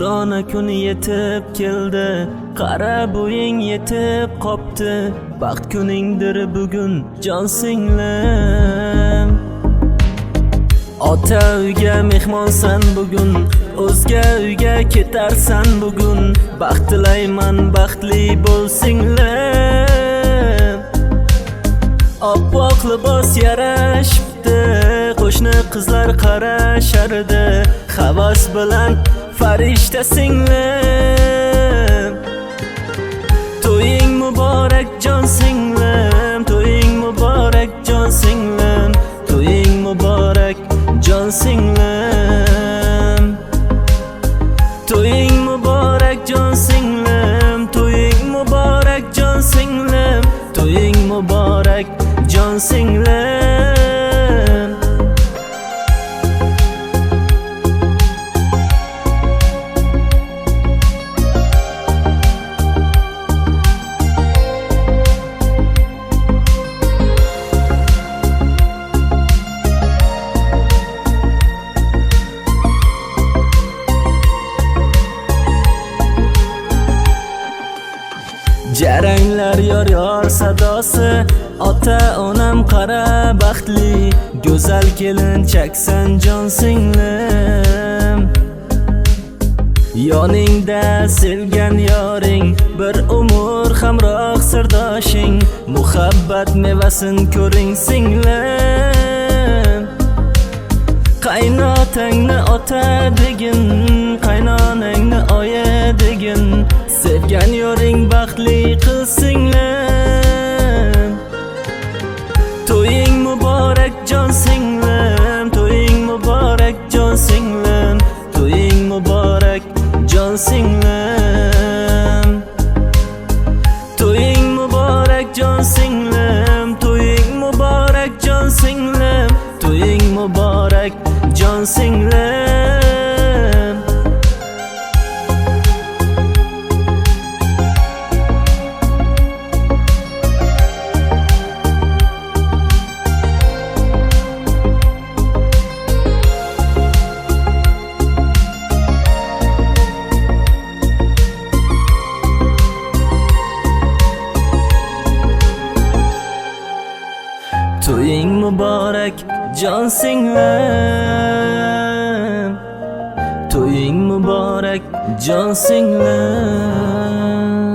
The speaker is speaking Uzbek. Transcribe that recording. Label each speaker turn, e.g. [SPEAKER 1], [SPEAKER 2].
[SPEAKER 1] Shukrona kuni yetib keldi, qara bo'ying yetib qopti. Baxt kuningdir bugun jon singlim. Ota uyga mehmonsan bugun, o'zga uyga ketarsan bugun. Baxt tilayman, baxtli bo'l singlim. Oppoq libos yarashibdi, qo'shni qizlar qarashardi. Havas bilan farishta singlim. To'ying muborak jon singlim, to'ying muborak jon singlim, to'ying muborak jon singlim. To'ying muborak jon singlim, to'ying muborak jon singlim, to'ying muborak jon singlim. Jaranglar yor sadosi, ota onam qara baxtli. Go'zal kelinchaksan jon singlim. Yoningda sevgan yoring, bir umr hamroh sirdoshing. Muhabbat mevasin ko'ring singlim. Qaynotangni ota degin, qaynonangni oyi degin. Sevgan yoring baxtli qil singlim. To'ying muborak jon singlim, to'ying muborak jon singlim, to'ying muborak jon singlim. To'ying muborak jon singlim, to'ying muborak jon singlim, to'ying muborak jon singlim. To'ying muborak jon singlim, to'ying muborak jon singlim.